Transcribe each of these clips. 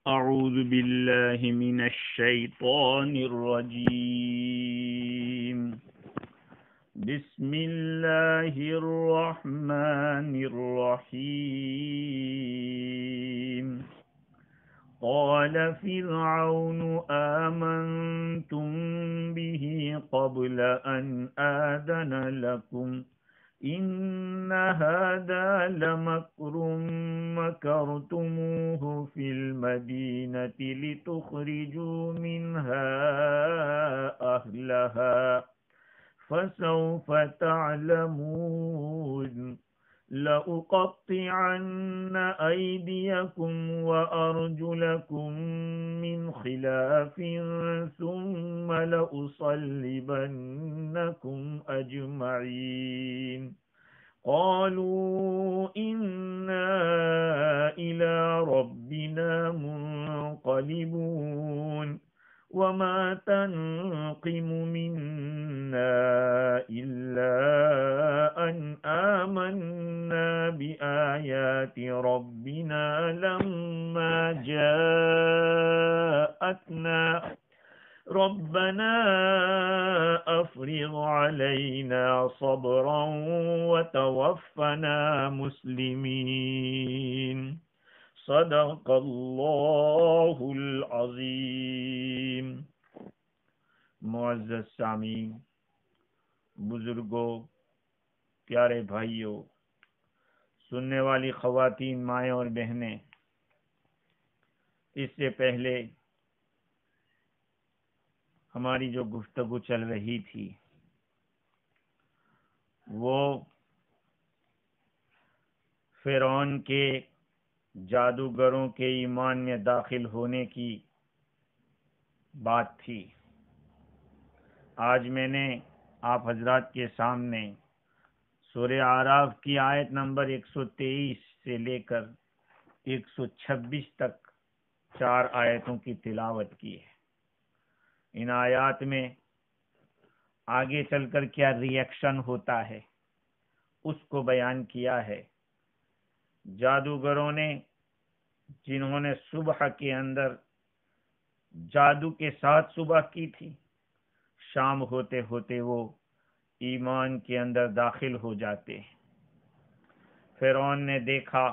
أعوذ بالله من الشيطان الرجيم. بسم الله الرحمن الرحيم. قال فرعون آمنتم به قبل أن آذن لكم إن هذا لمكر مكرتموه في المدينة لتخرجوا منها أهلها فسوف تعلمون. لأقطعن أيديكم وأرجلكم من خلاف ثم لأصلبنكم أجمعين. قالوا إنا إلى ربنا منقلبون وما تنقم منا إلا أن آمنا بآيات ربنا لما جاءتنا ربنا أفرغ علينا صبرا وتوفنا مسلمين. صدق اللہ العظیم. معزز سامعین، بزرگوں، پیارے بھائیوں، سننے والی خواتین، مائیں اور بہنیں، اس سے پہلے ہماری جو گفتگو چل رہی تھی وہ فرعون کے جادوگروں کے ایمان میں داخل ہونے کی بات تھی. آج میں نے آپ حضرات کے سامنے سورہ اعراف کی آیت نمبر 123 سے لے کر 126 تک 4 آیتوں کی تلاوت کی ہے. ان آیات میں آگے چل کر کیا ری ایکشن ہوتا ہے اس کو بیان کیا ہے. جادوگروں نے، جنہوں نے صبح کے اندر جادو کے ساتھ صبح کی تھی، شام ہوتے ہوتے وہ ایمان کے اندر داخل ہو جاتے ہیں. فرعون نے دیکھا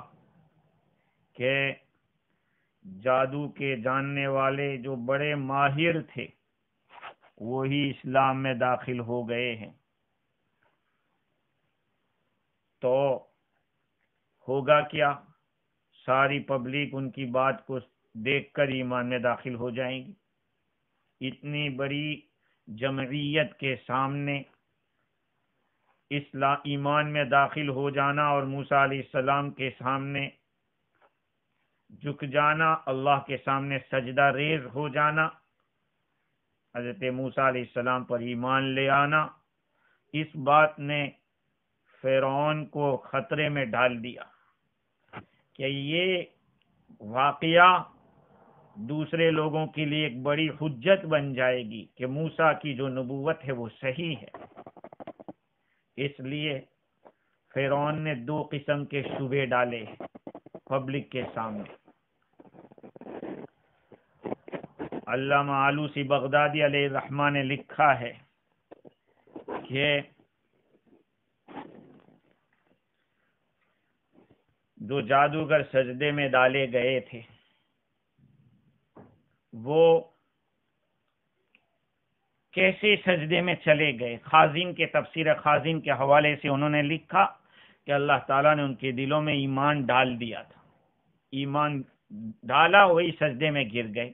کہ جادو کے جاننے والے جو بڑے ماہر تھے وہی اسلام میں داخل ہو گئے ہیں، تو ہوگا کیا؟ ساری پبلک ان کی بات کو دیکھ کر ایمان میں داخل ہو جائیں گی. اتنی بڑی جمعیت کے سامنے ایمان میں داخل ہو جانا اور موسیٰ علیہ السلام کے سامنے جھک جانا، اللہ کے سامنے سجدہ ریز ہو جانا، حضرت موسیٰ علیہ السلام پر ایمان لے آنا، اس بات نے فرعون کو خطرے میں ڈال دیا کہ یہ واقعہ دوسرے لوگوں کے لیے ایک بڑی حجت بن جائے گی کہ موسیٰ کی جو نبوت ہے وہ صحیح ہے. اس لیے فرعون نے 2 قسم کے شبہے ڈالے پبلک کے سامنے. علامہ آلوسی بغدادی علیہ الرحمہ نے لکھا ہے کہ جو جادوگر سجدے میں ڈالے گئے تھے وہ کیسے سجدے میں چلے گئے. خازن کے تفسیر خازن کے حوالے سے انہوں نے لکھا کہ اللہ تعالیٰ نے ان کے دلوں میں ایمان ڈال دیا تھا، ایمان ڈالا وہی سجدے میں گر گئے.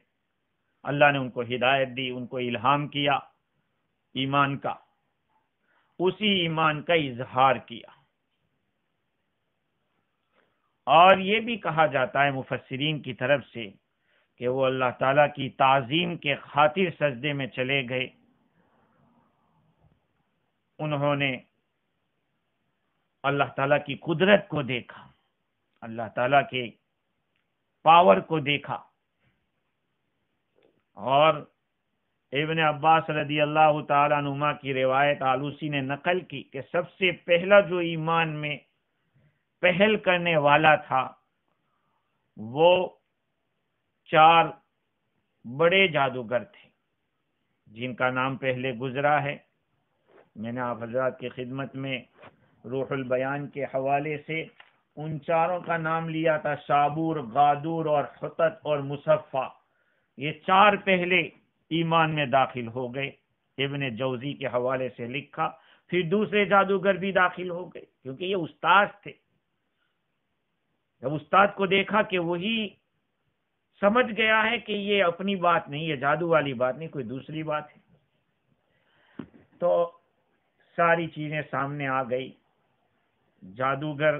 اللہ نے ان کو ہدایت دی، ان کو الہام کیا ایمان کا، اسی ایمان کا اظہار کیا. اور یہ بھی کہا جاتا ہے مفسرین کی طرف سے کہ وہ اللہ تعالیٰ کی تعظیم کے خاطر سجدے میں چلے گئے. انہوں نے اللہ تعالیٰ کی قدرت کو دیکھا، اللہ تعالیٰ کے پاور کو دیکھا. اور ابن عباس رضی اللہ تعالیٰ عنہما کی روایت آلوسی نے نقل کی کہ سب سے پہلا جو ایمان میں پہل کرنے والا تھا وہ 4 بڑے جادوگر تھے جن کا نام پہلے گزرا ہے. میں نے آپ حضرات کی خدمت میں روح البیان کے حوالے سے ان چاروں کا نام لیا تھا، شابور، غادور اور حطت اور مصفہ. یہ 4 پہلے ایمان میں داخل ہو گئے. ابن جوزی کے حوالے سے لکھا پھر دوسرے جادوگر بھی داخل ہو گئے، کیونکہ یہ استاد تھے. جب استاد کو دیکھا کہ وہی سمجھ گیا ہے کہ یہ اپنی بات نہیں، یہ جادو والی بات نہیں، کوئی دوسری بات ہے، تو ساری چیزیں سامنے آ گئی. جادوگر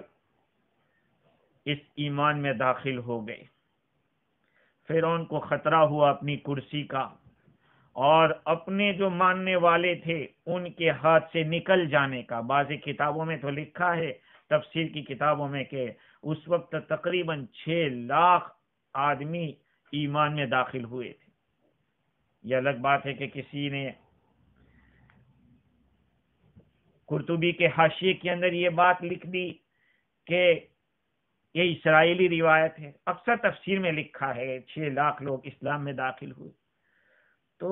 اس ایمان میں داخل ہو گئے. فرعون کو خطرہ ہوا اپنی کرسی کا، اور اپنے جو ماننے والے تھے ان کے ہاتھ سے نکل جانے کا. بعض کتابوں میں تو لکھا ہے، تفسیر کی کتابوں میں، کہ اس وقت تقریباً 6 لاکھ آدمی ایمان میں داخل ہوئے تھے. یہ الگ بات ہے کہ کسی نے قرطبی کے حاشیے کے اندر یہ بات لکھ دی کہ یہ اسرائیلی روایت ہے. اکثر تفسیر میں لکھا ہے 6 لاکھ لوگ اسلام میں داخل ہوئے. تو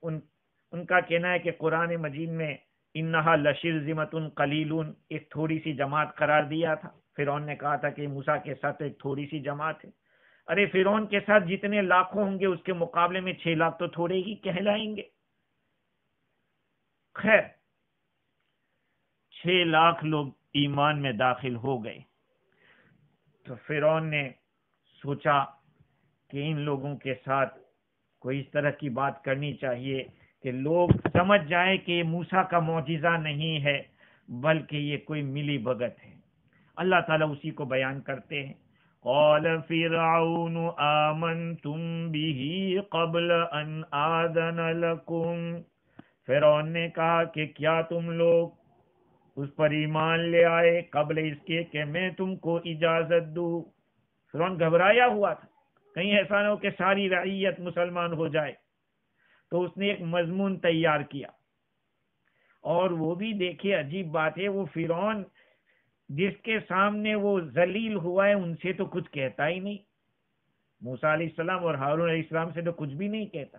ان کا کہنا ہے کہ قرآن مجید میں انہا لشرذمۃ قلیلون ایک تھوڑی سی جماعت قرار دیا تھا. فرعون نے کہا تھا کہ موسیٰ کے ساتھ ایک تھوڑی سی جماعت ہے. ارے فرعون کے ساتھ جتنے لاکھوں ہوں گے اس کے مقابلے میں 6 لاکھ تو تھوڑے ہی کہلائیں گے. خیر، 6 لاکھ لوگ ایمان میں داخل ہو گئے. تو فرعون نے سوچا کہ ان لوگوں کے ساتھ کوئی اس طرح کی بات کرنی چاہیے کہ لوگ سمجھ جائیں کہ یہ موسیٰ کا معجزہ نہیں ہے بلکہ یہ کوئی ملی بھگت ہے. اللہ تعالیٰ اسی کو بیان کرتے ہیں، قال فرعون آمنتم به قبل ان آذن لکم. فرعون نے کہا کہ کیا تم لوگ اس پر ایمان لے آئے قبل اس کے کہ میں تم کو اجازت دوں. فرعون گھبرایا ہوا تھا، کہیں ایسا نہ ہو کہ ساری رعیت مسلمان ہو جائے. تو اس نے ایک مضمون تیار کیا، اور وہ بھی دیکھیے عجیب بات ہے، وہ فرعون جس کے سامنے وہ ذلیل ہوا ہے ان سے تو کچھ کہتا ہی نہیں. موسیٰ علیہ السلام اور ہارون علیہ السلام سے تو کچھ بھی نہیں کہتا،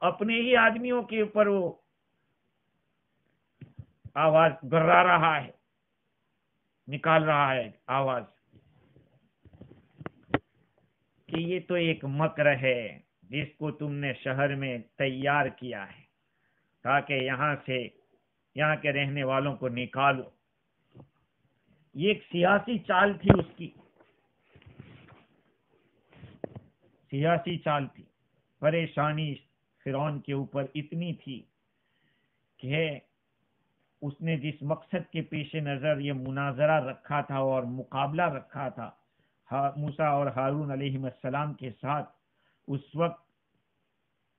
اپنے ہی آدمیوں کے اوپر وہ آواز گرا رہا ہے، نکال رہا ہے آواز کہ یہ تو ایک مکر ہے جس کو تم نے شہر میں تیار کیا ہے تاکہ یہاں کے رہنے والوں کو نکالو. یہ ایک سیاسی چال تھی، اس کی سیاسی چال تھی. پریشانی فرعون کے اوپر اتنی تھی کہ اس نے جس مقصد کے پیش نظر یہ مناظرہ رکھا تھا اور مقابلہ رکھا تھا موسیٰ اور ہارون علیہ السلام کے ساتھ، اس وقت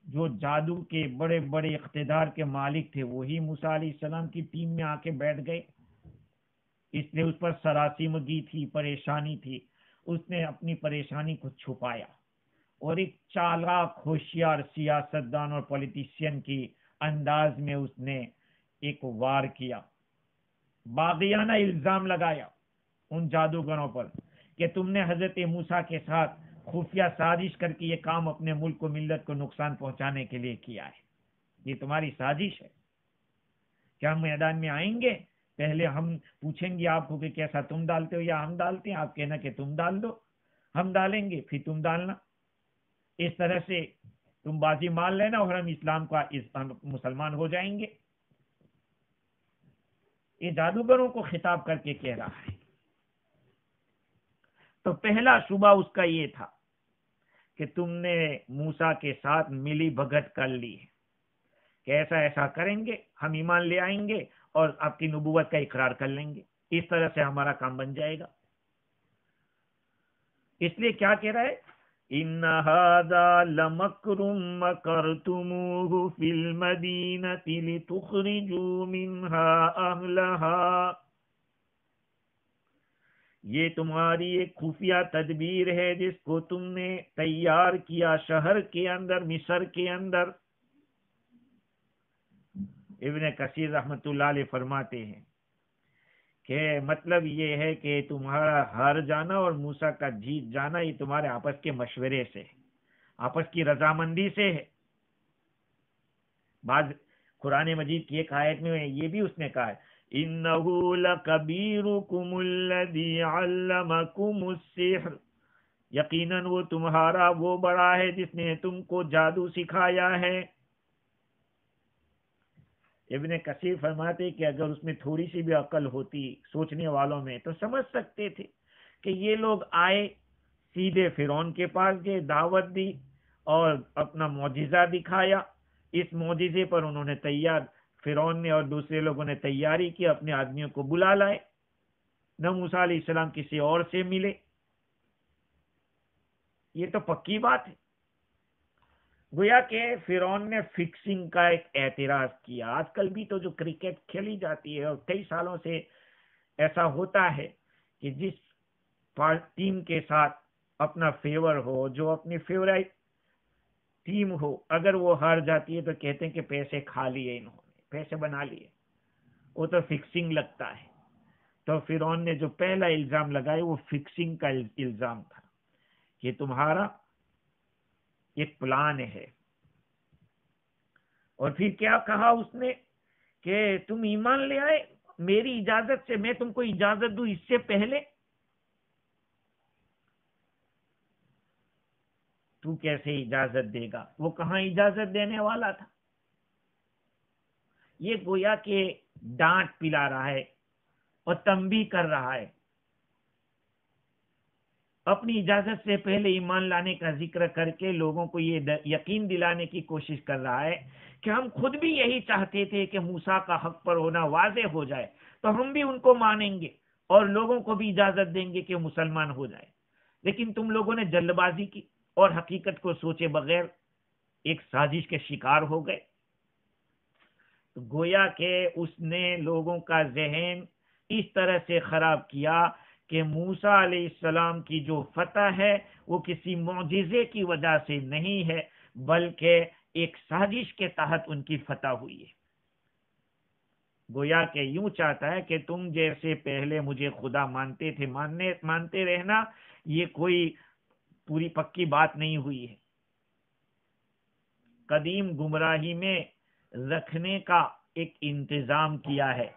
جو جادو کے بڑے بڑے اقتدار کے مالک تھے وہی موسیٰ علیہ السلام کی ٹیم میں آ کے بیٹھ گئے. اس نے اس پر سراسیمگی تھی، پریشانی تھی. اس نے اپنی پریشانی کو چھپایا اور ایک چالاک ہوشیار سیاستدان اور پولیٹیشین کی انداز میں اس نے ایک وار کیا، باغیانہ الزام لگایا ان جادوگروں پر کہ تم نے حضرت موسیٰ کے ساتھ خفیہ سازش کر کے یہ کام اپنے ملک و ملت کو نقصان پہنچانے کے لیے کیا ہے. یہ تمہاری سازش ہے. کیا ہم میدان میں آئیں گے، پہلے ہم پوچھیں گے آپ کو کہ کیسا تم ڈالتے ہو یا ہم ڈالتے ہیں، آپ کہنا کہ تم ڈال دو، ہم ڈالیں گے پھر تم ڈالنا. اس طرح سے تم بازی مان لینا اور ہم اسلام کا مسلمان ہو جائیں گے. یہ جادوگروں کو خطاب کر کے کہہ رہا ہے. تو پہلا شبہ اس کا یہ تھا کہ تم نے موسیٰ کے ساتھ ملی بھگت کر لی ہے کہ ایسا کریں گے، ہم ایمان لے آئیں گے اور آپ کی نبوت کا اقرار کر لیں گے، اس طرح سے ہمارا کام بن جائے گا. اس لیے کیا کہہ رہا ہے، ان هذا لمکر مکرتموہ فی المدینۃ لتخرجوا منها اہلها. یہ تمہاری ایک خفیہ تدبیر ہے جس کو تم نے تیار کیا شہر کے اندر، مصر کے اندر. ابن کثیر رحمۃ اللہ علیہ فرماتے ہیں کہ مطلب یہ ہے کہ تمہارا ہار جانا اور موسیٰ کا جیت جانا یہ تمہارے آپس کے مشورے سے ہے. آپس کی رضامندی سے ہے. بعض قرآن مجید کی ایک آیت میں یہ بھی اس نے کہا ہے اِنَّهُ لَكَبِيرُكُمُ الَّذِي عَلَّمَكُمُ السِّحْرَ، یقیناً وہ تمہارا وہ بڑا ہے جس نے تم کو جادو سکھایا ہے. ابن کثیر فرماتے کہ اگر اس میں تھوڑی سی بھی عقل ہوتی سوچنے والوں میں تو سمجھ سکتے تھے کہ یہ لوگ آئے سیدھے فرعون کے پاس گئے، دعوت دی اور اپنا معجزہ دکھایا. اس معجزے پر انہوں نے فرعون نے اور دوسرے لوگوں نے تیاری کی، اپنے آدمیوں کو بلا لائے. نہ موسیٰ علیہ السلام کسی اور سے ملے. یہ تو پکی بات ہے. گویا کہ فرعون نے فکسنگ کا ایک اعتراض کیا. آج کل بھی تو جو کرکٹ کھیلی جاتی ہے اور کئی سالوں سے ایسا ہوتا ہے کہ جس ٹیم کے ساتھ اپنا فیور ہو، جو اپنی فیورائٹ ٹیم ہو، اگر وہ ہار جاتی ہے تو کہتے ہیں کہ پیسے کھا لیے انہوں نے، پیسے بنا لیے. وہ تو فکسنگ لگتا ہے. تو فرعون نے جو پہلا الزام لگایا وہ فکسنگ کا الزام تھا کہ تمہارا ایک پلان ہے. اور پھر کیا کہا اس نے کہ تم ایمان لے آئے میری اجازت سے، میں تم کو اجازت دوں اس سے پہلے. تو کیسے اجازت دے گا؟ وہ کہاں اجازت دینے والا تھا؟ یہ گویا کہ ڈانٹ پلا رہا ہے اور تنبیہ کر رہا ہے. اپنی اجازت سے پہلے ایمان لانے کا ذکر کر کے لوگوں کو یہ یقین دلانے کی کوشش کر رہا ہے کہ ہم خود بھی یہی چاہتے تھے کہ موسیٰ کا حق پر ہونا واضح ہو جائے تو ہم بھی ان کو مانیں گے اور لوگوں کو بھی اجازت دیں گے کہ مسلمان ہو جائے. لیکن تم لوگوں نے جلد بازی کی اور حقیقت کو سوچے بغیر ایک سازش کے شکار ہو گئے. گویا کہ اس نے لوگوں کا ذہن اس طرح سے خراب کیا کہ موسیٰ علیہ السلام کی جو فتح ہے وہ کسی معجزے کی وجہ سے نہیں ہے بلکہ ایک سازش کے تحت ان کی فتح ہوئی ہے. گویا کہ یوں چاہتا ہے کہ تم جیسے پہلے مجھے خدا مانتے تھے مانتے رہنا، یہ کوئی پوری پکی بات نہیں ہوئی ہے. قدیم گمراہی میں رکھنے کا ایک انتظام کیا ہے.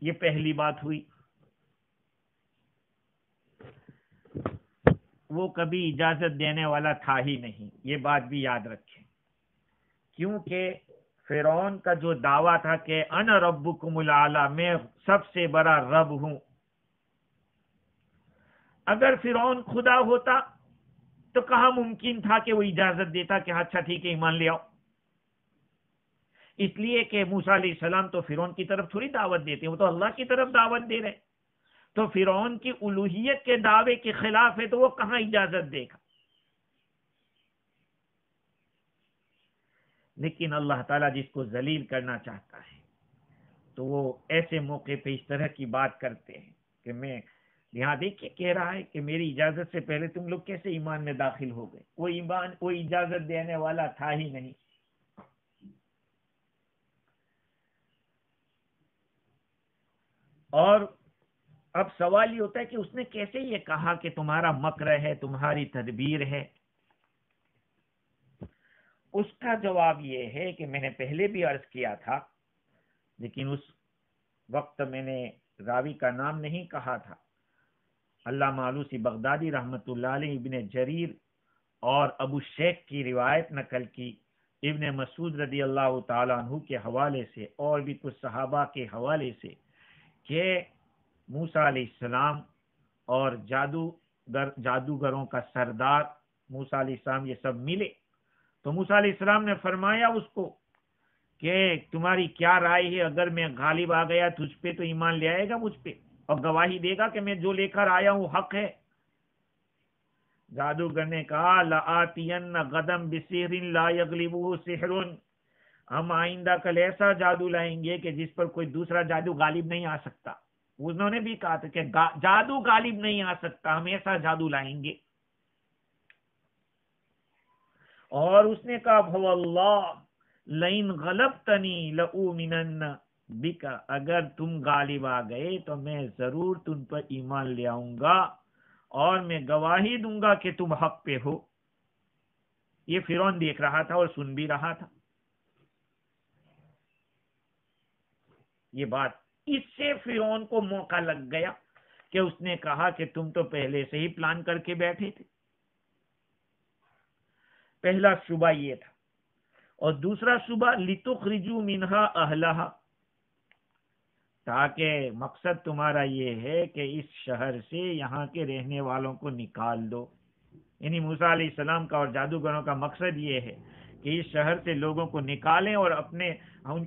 یہ پہلی بات ہوئی. وہ کبھی اجازت دینے والا تھا ہی نہیں، یہ بات بھی یاد رکھیں. کیونکہ فرعون کا جو دعویٰ تھا کہ انا ربکم الاعلی، میں سب سے بڑا رب ہوں، اگر فرعون خدا ہوتا تو کہاں ممکن تھا کہ وہ اجازت دیتا کہ اچھا ٹھیک ہے ایمان لے آؤ. اس لیے کہ موسیٰ علیہ السلام تو فرعون کی طرف تھوڑی دعوت دیتے ہیں، وہ تو اللہ کی طرف دعوت دے رہے. تو فرعون کی الوہیت کے دعوے کے خلاف ہے تو وہ کہاں اجازت دے گا. لیکن اللہ تعالیٰ جس کو ذلیل کرنا چاہتا ہے تو وہ ایسے موقع پہ اس طرح کی بات کرتے ہیں کہ میں یہاں دیکھیے کہہ رہا ہے کہ میری اجازت سے پہلے تم لوگ کیسے ایمان میں داخل ہو گئے. وہ اجازت دینے والا تھا ہی نہیں. اور اب سوال یہ ہوتا ہے کہ اس نے کیسے یہ کہا کہ تمہارا مکر ہے، تمہاری تدبیر ہے. اس کا جواب یہ ہے کہ میں نے پہلے بھی عرض کیا تھا، لیکن اس وقت میں نے راوی کا نام نہیں کہا تھا. علامہ آلوسی بغدادی رحمۃ اللہ علیہ ابن جریر اور ابو شیخ کی روایت نقل کی ابن مسعود رضی اللہ تعالیٰ عنہ کے حوالے سے اور بھی کچھ صحابہ کے حوالے سے کہ موسیٰ علیہ السلام اور جادوگروں کا سردار موسیٰ علیہ السلام یہ سب ملے تو موسیٰ علیہ السلام نے فرمایا اس کو کہ تمہاری کیا رائے ہے، اگر میں غالب آ گیا تجھ پہ تو ایمان لے آئے گا مجھ پہ اور گواہی دے گا کہ میں جو لے کر آیا ہوں حق ہے. جادوگر نے کہا لآتین غدم بسحر لا یغلبہ سحر، ہم آئندہ کل ایسا جادو لائیں گے کہ جس پر کوئی دوسرا جادو غالب نہیں آ سکتا. انہوں نے بھی کہا تھا کہ جادو غالب نہیں آ سکتا، ہم ایسا جادو لائیں گے. اور اس نے کہا فواللہ لئن غلبتنی لأؤمنن بک، اگر تم غالب آ گئے تو میں ضرور تم پر ایمان لے آؤں گا اور میں گواہی دوں گا کہ تم حق پہ ہو۔ یہ فرعون دیکھ رہا تھا اور سن بھی رہا تھا یہ بات۔ اس سے فرعون کو موقع لگ گیا کہ اس نے کہا کہ تم تو پہلے سے ہی پلان کر کے بیٹھے تھے۔ پہلا شبہ یہ تھا، اور دوسرا شبہ لِتُخْرِجُوا مِنْهَا أَهْلَهَا، تاکہ مقصد تمہارا یہ ہے کہ اس شہر سے یہاں کے رہنے والوں کو نکال دو۔ یعنی موسیٰ علیہ السلام کا اور جادوگروں کا مقصد یہ ہے کہ اس شہر سے لوگوں کو نکالیں اور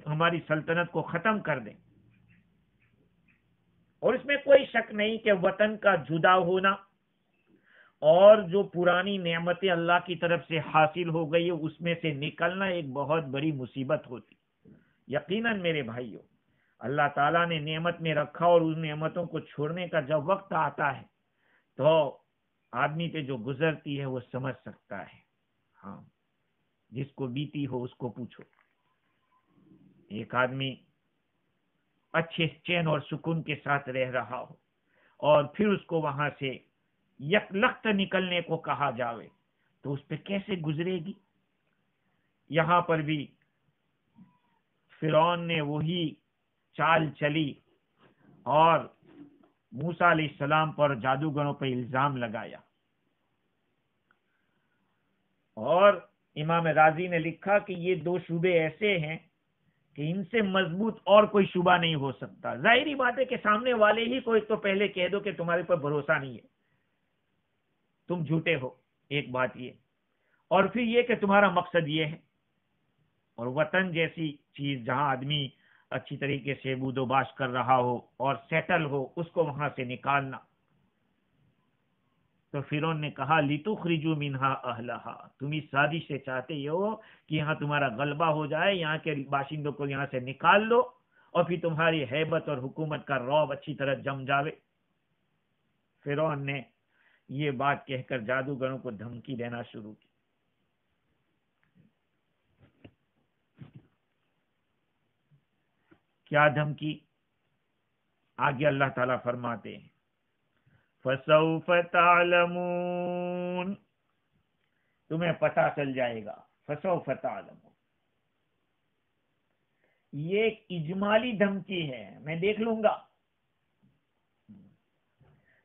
ہماری سلطنت کو ختم کر دیں۔ اور اس میں کوئی شک نہیں کہ وطن کا جدا ہونا اور جو پرانی نعمتیں اللہ کی طرف سے حاصل ہو گئی اس میں سے نکلنا ایک بہت بڑی مصیبت ہوتی۔ یقیناً میرے بھائیوں، اللہ تعالیٰ نے نعمت میں رکھا اور ان نعمتوں کو چھوڑنے کا جب وقت آتا ہے تو آدمی پہ جو گزرتی ہے وہ سمجھ سکتا ہے۔ ہاں، جس کو بیتی ہو اس کو پوچھو۔ ایک آدمی اچھے چین اور سکون کے ساتھ رہ رہا ہو اور پھر اس کو وہاں سے یک لخت نکلنے کو کہا جاوے تو اس پہ کیسے گزرے گی؟ یہاں پر بھی فرعون نے وہی چال چلی اور موسیٰ علیہ السلام پر جادوگروں پر الزام لگایا۔ اور امام رازی نے لکھا کہ یہ دو شبے ایسے ہیں کہ ان سے مضبوط اور کوئی شبہ نہیں ہو سکتا۔ ظاہری بات ہے کہ سامنے والے ہی کو ایک تو پہلے کہہ دو کہ تمہارے پر بھروسہ نہیں ہے، تم جھوٹے ہو، ایک بات یہ، اور پھر یہ کہ تمہارا مقصد یہ ہے۔ اور وطن جیسی چیز جہاں آدمی اچھی طریقے سے بود و باش کر رہا ہو اور سیٹل ہو، اس کو وہاں سے نکالنا۔ تو فرعون نے کہا لِتُخْرِجُوا مِنْهَا أَهْلَهَا، تم اس سازش سے چاہتے ہو کہ یہاں تمہارا غلبہ ہو جائے، یہاں کے باشندوں کو یہاں سے نکال لو اور پھر تمہاری ہیبت اور حکومت کا رعب اچھی طرح جم جاوے۔ فرعون نے یہ بات کہہ کر جادوگروں کو دھمکی دینا شروع کی۔ کیا دھمکی؟ آگے اللہ تعالیٰ فرماتے ہیں فَسَوْفَ تَعْلَمُونَ، تمہیں پتہ چل جائے گا۔ فَسَوْفَ تَعْلَمُونَ یہ ایک اجمالی دھمکی ہے، میں دیکھ لوں گا،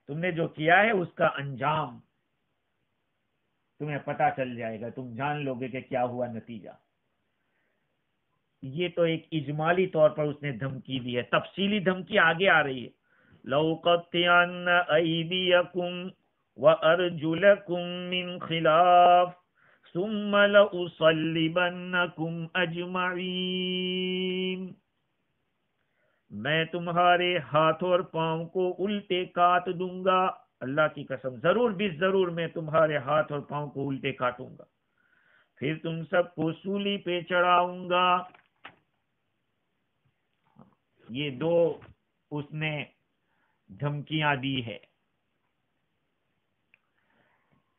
تم نے جو کیا ہے اس کا انجام تمہیں پتہ چل جائے گا، تم جان لو گے کہ کیا ہوا نتیجہ۔ یہ تو ایک اجمالی طور پر اس نے دھمکی دی ہے، تفصیلی دھمکی آگے آ رہی ہے۔ لَأُقَطِّعَنَّ أَيْدِيَكُمْ وَأَرْجُلَكُمْ مِنْ خِلَافٍ ثُمَّ لَأُصَلِّبَنَّكُمْ أَجْمَعِينَ، میں تمہارے ہاتھ اور پاؤں کو الٹے کاٹ دوں گا، اللہ کی قسم، ضرور بھی ضرور میں تمہارے ہاتھ اور پاؤں کو الٹے کاٹوں گا، پھر تم سب کو سولی پہ چڑھاؤں گا۔ یہ دو اس نے دھمکیاں دی ہے،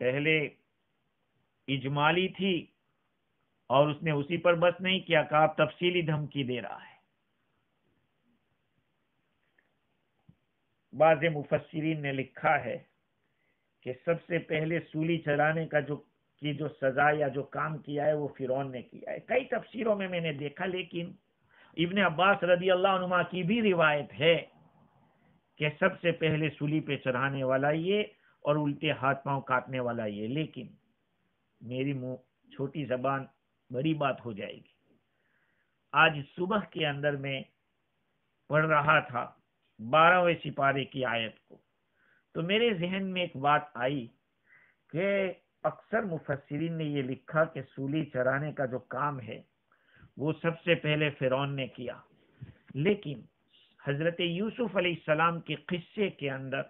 پہلے اجمالی تھی اور اس نے اسی پر بس نہیں کیا، کہا اب تفصیلی دھمکی دے رہا ہے۔ بعض مفسرین نے لکھا ہے کہ سب سے پہلے سولی چلانے کا جو سزا یا جو کام کیا ہے وہ فرعون نے کیا ہے۔ کئی تفسیروں میں نے دیکھا، لیکن ابن عباس رضی اللہ عنہما کی بھی روایت ہے کہ سب سے پہلے سولی پہ چڑھانے والا یہ اور الٹے ہاتھ پاؤں کاٹنے والا یہ، لیکن میری چھوٹی زبان بڑی بات ہو جائے گی۔ آج صبح کے اندر میں پڑھ رہا تھا 12ویں سپارے کی آیت کو، تو میرے ذہن میں ایک بات آئی کہ اکثر مفسرین نے یہ لکھا کہ سولی چڑھانے کا جو کام ہے وہ سب سے پہلے فرعون نے کیا، لیکن حضرت یوسف علیہ السلام کے قصے کے اندر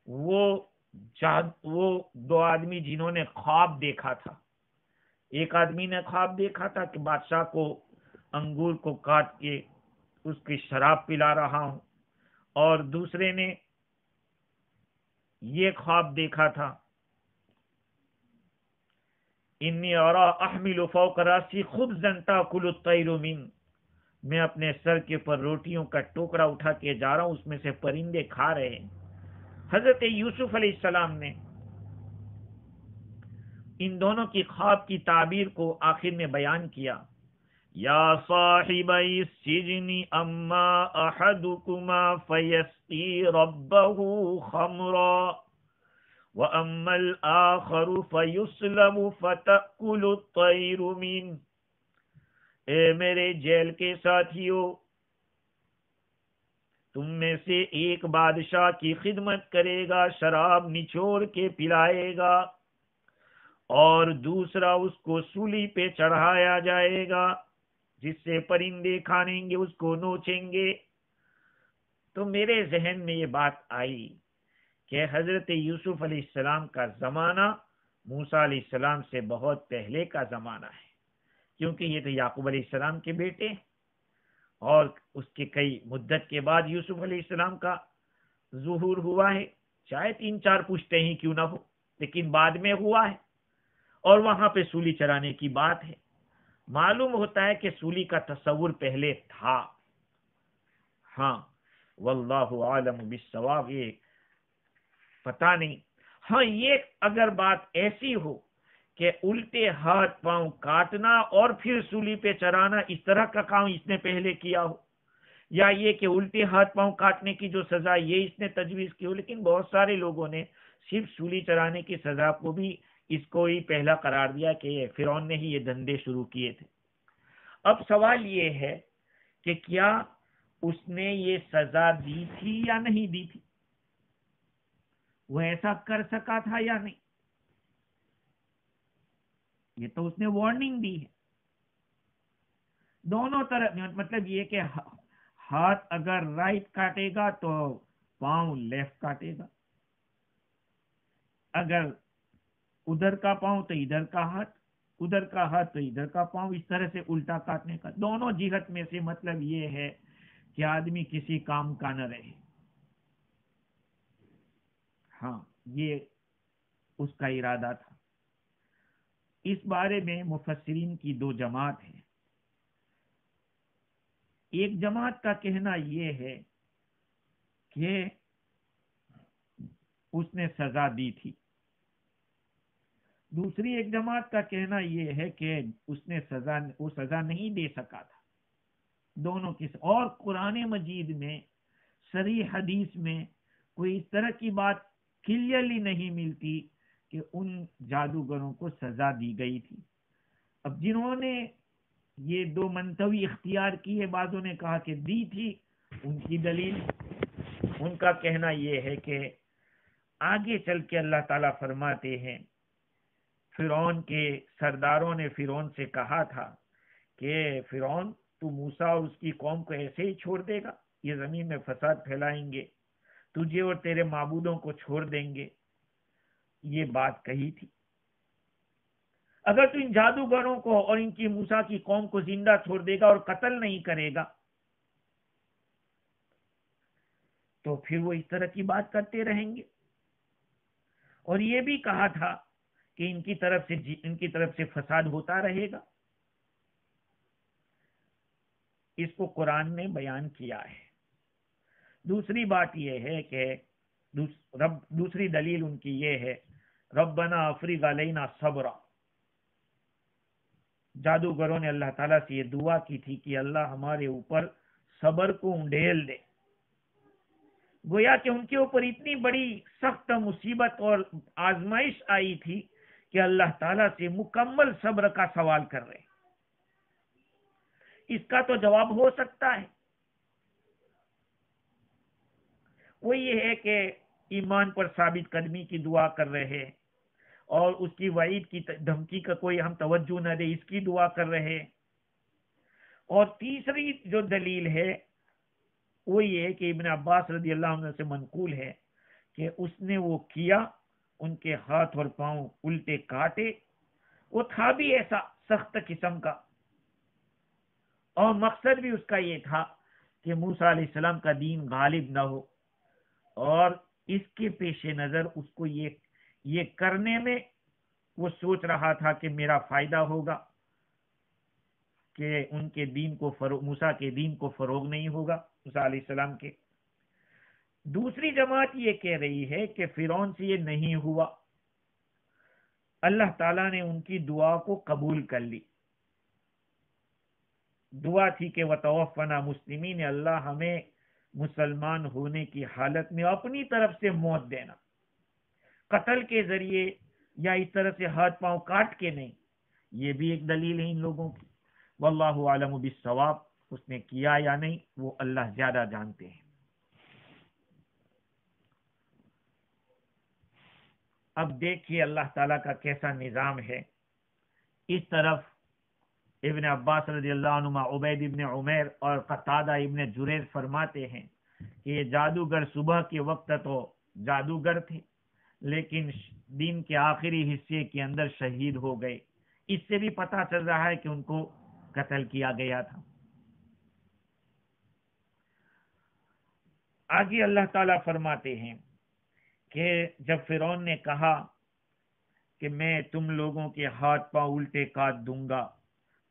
وہ دو آدمی جنہوں نے خواب دیکھا تھا، ایک آدمی نے خواب دیکھا تھا کہ بادشاہ کو انگور کو کاٹ کے اس کی شراب پلا رہا ہوں، اور دوسرے نے یہ خواب دیکھا تھا انی ارا احمل فوق راسی خبزا تاکل الطیر من، میں اپنے سر کے پر روٹیوں کا ٹوکرا اٹھا کے جا رہا ہوں، اس میں سے پرندے کھا رہے ہیں۔ حضرت یوسف علیہ السلام نے ان دونوں کی خواب کی تعبیر کو آخر میں بیان کیا. یا صاحبی السجن اما احدکما فیسقی ربہ خمرا واما الاخر فیسلب فتأکل الطیر منہ. اے میرے جیل کے ساتھیوں، تم میں سے ایک بادشاہ کی خدمت کرے گا، شراب نچوڑ کے پلائے گا، اور دوسرا اس کو سولی پہ چڑھایا جائے گا جس سے پرندے کھانیں گے، اس کو نوچیں گے. تو میرے ذہن میں یہ بات آئی کہ حضرت یوسف علیہ السلام کا زمانہ موسیٰ علیہ السلام سے بہت پہلے کا زمانہ ہے، کیونکہ یہ تو یعقوب علیہ السلام کے بیٹے ہیں، اور اس کے کئی مدت کے بعد یوسف علیہ السلام کا ظہور ہوا ہے. چاہے 3-4 پشتیں ہی کیوں نہ ہو، لیکن بعد میں ہوا ہے، اور وہاں پہ سولی چرانے کی بات ہے. معلوم ہوتا ہے کہ سولی کا تصور پہلے تھا. ہاں، واللہ عالم بالصواب، یہ پتہ نہیں. ہاں، یہ اگر بات ایسی ہو کہ الٹے ہاتھ پاؤں کاٹنا اور پھر سولی پہ چرانا، اس طرح کا کام اس نے پہلے کیا ہو، یا یہ کہ الٹے ہاتھ پاؤں کاٹنے کی جو سزا یہ اس نے تجویز کی ہو. لیکن بہت سارے لوگوں نے صرف سولی چرانے کی سزا کو بھی اس کو ہی پہلا قرار دیا کہ فرعون نے ہی یہ دھندے شروع کیے تھے. اب سوال یہ ہے کہ کیا اس نے یہ سزا دی تھی یا نہیں دی تھی؟ وہ ایسا کر سکا تھا یا نہیں؟ یہ تو اس نے وارننگ دی ہے دونوں طرف. مطلب یہ کہ ہاتھ اگر رائٹ کاٹے گا تو پاؤں لیفٹ کاٹے گا، اگر ادھر کا پاؤں تو ادھر کا ہاتھ، ادھر کا ہاتھ تو ادھر کا پاؤں، اس طرح سے الٹا کاٹنے کا. دونوں جہت میں سے مطلب یہ ہے کہ آدمی کسی کام کا نہ رہے. ہاں، یہ اس کا ارادہ تھا. اس بارے میں مفسرین کی 2 جماعت ہیں. ایک جماعت کا کہنا یہ ہے کہ اس نے سزا دی تھی. دوسری ایک جماعت کا کہنا یہ ہے کہ اس نے وہ سزا نہیں دے سکا تھا. دونوں اور قرآن مجید میں صریح حدیث میں کوئی اس طرح کی بات کلیئرلی نہیں ملتی کہ ان جادوگروں کو سزا دی گئی تھی. اب جنہوں نے یہ 2 منطوی اختیار کی ہے، بعضوں نے کہا کہ دی تھی، ان کی دلیل، ان کا کہنا یہ ہے کہ آگے چل کے اللہ تعالیٰ فرماتے ہیں فرعون کے سرداروں نے فرعون سے کہا تھا کہ فرعون، تو موسیٰ اور اس کی قوم کو ایسے ہی چھوڑ دے گا؟ یہ زمین میں فساد پھیلائیں گے، تجھے اور تیرے معبودوں کو چھوڑ دیں گے. یہ بات کہی تھی. اگر تو ان جادوگروں کو اور ان کی موسیٰ کی قوم کو زندہ چھوڑ دے گا اور قتل نہیں کرے گا تو پھر وہ اس طرح کی بات کرتے رہیں گے. اور یہ بھی کہا تھا کہ ان کی طرف سے فساد ہوتا رہے گا. اس کو قرآن نے بیان کیا ہے. دوسری بات یہ ہے کہ دوسری دلیل ان کی یہ ہے، ربنا افرغ علینا صبرا. جادوگروں نے اللہ تعالیٰ سے یہ دعا کی تھی کہ اللہ ہمارے اوپر صبر کو انڈیل دے. گویا کہ ان کے اوپر اتنی بڑی سخت مصیبت اور آزمائش آئی تھی کہ اللہ تعالیٰ سے مکمل صبر کا سوال کر رہے. اس کا تو جواب ہو سکتا ہے، وہ یہ ہے کہ ایمان پر ثابت قدمی کی دعا کر رہے اور اس کی وعید کی دھمکی کا کوئی ہم توجہ نہ دے، اس کی دعا کر رہے. اور تیسری جو دلیل ہے وہ یہ ہے کہ ابن عباس رضی اللہ عنہ سے منقول ہے کہ اس نے وہ کیا، ان کے ہاتھ اور پاؤں الٹے کاٹے. وہ تھا بھی ایسا سخت قسم کا، اور مقصد بھی اس کا یہ تھا کہ موسیٰ علیہ السلام کا دین غالب نہ ہو، اور اس کے پیش نظر اس کو یہ کرنے میں وہ سوچ رہا تھا کہ میرا فائدہ ہوگا، کہ ان کے دین کو موسیٰ کے دین کو فروغ نہیں ہوگا، موسیٰ علیہ السلام کے. دوسری جماعت یہ کہہ رہی ہے کہ فرعون سے یہ نہیں ہوا، اللہ تعالیٰ نے ان کی دعا کو قبول کر لی. دعا تھی کہ وَتَوَفَّنَا مُسْلِمِينَ، اللہ ہمیں مسلمان ہونے کی حالت میں اپنی طرف سے موت دینا، قتل کے ذریعے یا اس طرح سے ہاتھ پاؤں کاٹ کے نہیں. یہ بھی ایک دلیل ہے ان لوگوں کی. واللہ عالم بالصواب، اس نے کیا یا نہیں وہ اللہ زیادہ جانتے ہیں. اب دیکھیے اللہ تعالیٰ کا کیسا نظام ہے. اس طرف ابن عباس رضی اللہ عنہ، عبید ابن عمیر اور قتادہ ابن جریج فرماتے ہیں کہ یہ جادوگر صبح کے وقت تو جادوگر تھے، لیکن دن کے آخری حصے کے اندر شہید ہو گئے. اس سے بھی پتہ چل رہا ہے کہ ان کو قتل کیا گیا تھا. آگے اللہ تعالیٰ فرماتے ہیں کہ جب فرعون نے کہا کہ میں تم لوگوں کے ہاتھ پاؤں الٹے کاٹ دوں گا